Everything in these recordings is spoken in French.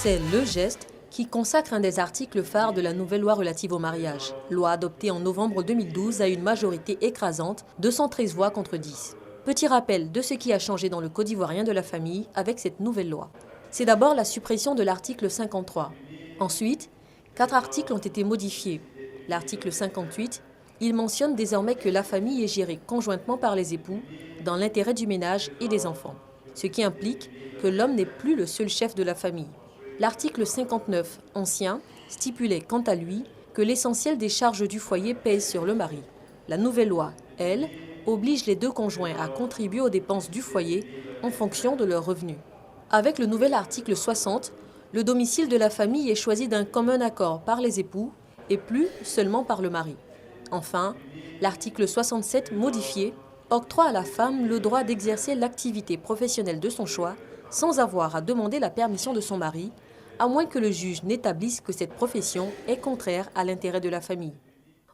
C'est le geste qui consacre un des articles phares de la nouvelle loi relative au mariage. Loi adoptée en novembre 2012 à une majorité écrasante, 213 voix contre 10. Petit rappel de ce qui a changé dans le Code ivoirien de la famille avec cette nouvelle loi. C'est d'abord la suppression de l'article 53. Ensuite, 4 articles ont été modifiés. L'article 58, il mentionne désormais que la famille est gérée conjointement par les époux dans l'intérêt du ménage et des enfants, ce qui implique que l'homme n'est plus le seul chef de la famille. L'article 59, ancien, stipulait quant à lui que l'essentiel des charges du foyer pèse sur le mari. La nouvelle loi, elle, oblige les deux conjoints à contribuer aux dépenses du foyer en fonction de leurs revenus. Avec le nouvel article 60, le domicile de la famille est choisi d'un commun accord par les époux et plus seulement par le mari. Enfin, l'article 67 modifié octroie à la femme le droit d'exercer l'activité professionnelle de son choix sans avoir à demander la permission de son mari, à moins que le juge n'établisse que cette profession est contraire à l'intérêt de la famille.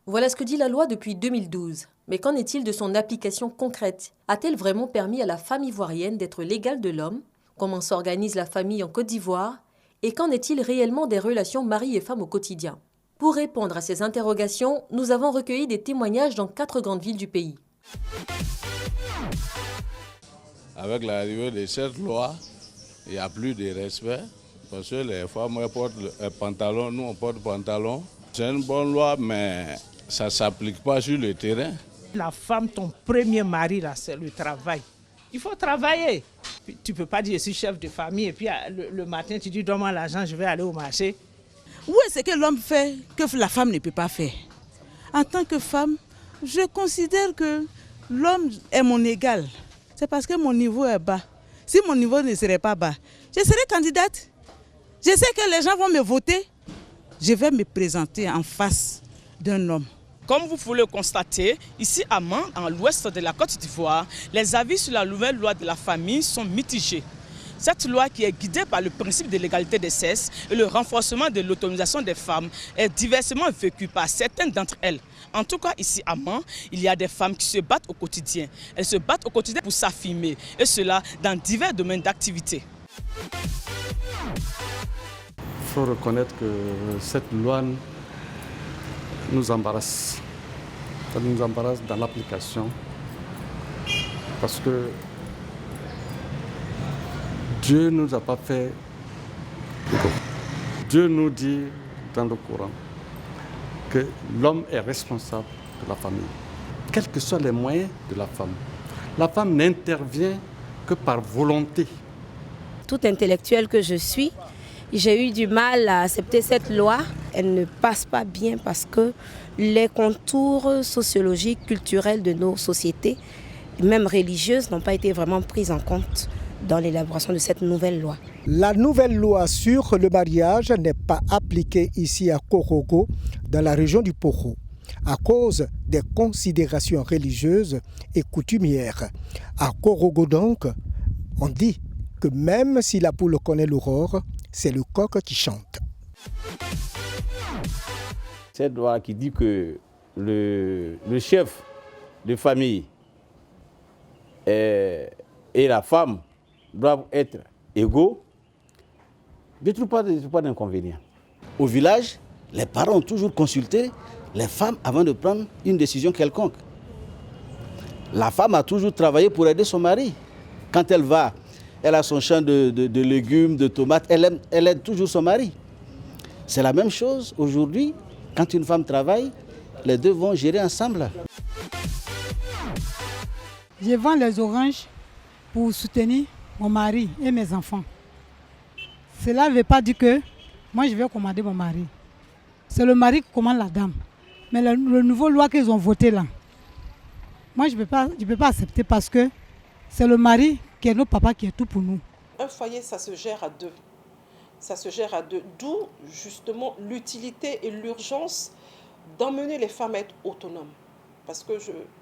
Voilà ce que dit la loi depuis 2012. Mais qu'en est-il de son application concrète? A-t-elle vraiment permis à la femme ivoirienne d'être l'égale de l'homme? Comment s'organise la famille en Côte d'Ivoire? Et qu'en est-il réellement des relations mari et femme au quotidien? Pour répondre à ces interrogations, nous avons recueilli des témoignages dans 4 grandes villes du pays. Avec l'arrivée de cette loi, il n'y a plus de respect parce que les femmes portent le pantalon, nous on porte le pantalon. C'est une bonne loi, mais ça ne s'applique pas sur le terrain. La femme, ton premier mari, là, c'est le travail. Il faut travailler. Tu ne peux pas dire je suis chef de famille et puis le matin tu dis donne-moi l'argent, je vais aller au marché. Oui, c'est que l'homme fait que la femme ne peut pas faire. En tant que femme, je considère que l'homme est mon égal. C'est parce que mon niveau est bas. Si mon niveau ne serait pas bas, je serais candidate. Je sais que les gens vont me voter. Je vais me présenter en face d'un homme. Comme vous pouvez le constater, ici à Man, en l'ouest de la Côte d'Ivoire, les avis sur la nouvelle loi de la famille sont mitigés. Cette loi, qui est guidée par le principe de l'égalité des sexes et le renforcement de l'autonomisation des femmes, est diversement vécue par certaines d'entre elles. En tout cas, ici à Man, il y a des femmes qui se battent au quotidien. Elles se battent au quotidien pour s'affirmer, et cela dans divers domaines d'activité. Il faut reconnaître que cette loi nous embarrasse. Ça nous embarrasse dans l'application. Parce que Dieu ne nous a pas fait égaux. Dieu nous dit dans le Coran que l'homme est responsable de la famille, quels que soient les moyens de la femme. La femme n'intervient que par volonté. Tout intellectuel que je suis, j'ai eu du mal à accepter cette loi. Elle ne passe pas bien parce que les contours sociologiques, culturels de nos sociétés, même religieuses, n'ont pas été vraiment pris en compte dans l'élaboration de cette nouvelle loi. La nouvelle loi sur le mariage n'est pas appliquée ici à Korogo, dans la région du Poro, à cause des considérations religieuses et coutumières. À Korogo donc, on dit que même si la poule connaît l'aurore, c'est le coq qui chante. Cette loi qui dit que le chef de famille et la femme doivent être égaux, je ne trouve pas d'inconvénient. Au village, les parents ont toujours consulté les femmes avant de prendre une décision quelconque. La femme a toujours travaillé pour aider son mari. Quand elle a son champ de légumes, de tomates, elle aide toujours son mari. C'est la même chose aujourd'hui, quand une femme travaille, les deux vont gérer ensemble. Je vends les oranges pour soutenir mon mari et mes enfants. Cela ne veut pas dire que moi je vais commander mon mari. C'est le mari qui commande la dame. Mais le nouveau loi qu'ils ont voté là, moi je ne peux pas accepter parce que c'est le mari qui est notre papa, qui est tout pour nous. Un foyer, ça se gère à deux. Ça se gère à deux. D'où justement l'utilité et l'urgence d'emmener les femmes à être autonomes. Parce que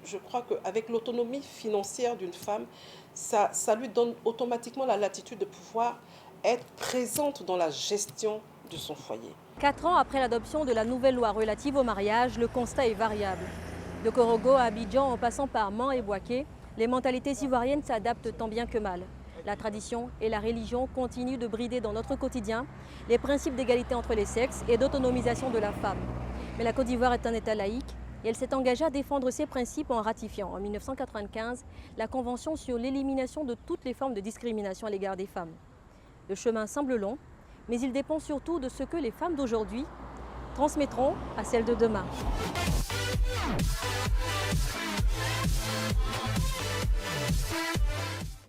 je crois qu'avec l'autonomie financière d'une femme, ça lui donne automatiquement la latitude de pouvoir être présente dans la gestion de son foyer. 4 ans après l'adoption de la nouvelle loi relative au mariage, le constat est variable. De Korogo à Abidjan, en passant par Man et Bouaké, les mentalités ivoiriennes s'adaptent tant bien que mal. La tradition et la religion continuent de brider dans notre quotidien les principes d'égalité entre les sexes et d'autonomisation de la femme. Mais la Côte d'Ivoire est un État laïque et elle s'est engagée à défendre ces principes en ratifiant en 1995 la Convention sur l'élimination de toutes les formes de discrimination à l'égard des femmes. Le chemin semble long, mais il dépend surtout de ce que les femmes d'aujourd'hui transmettront à celles de demain.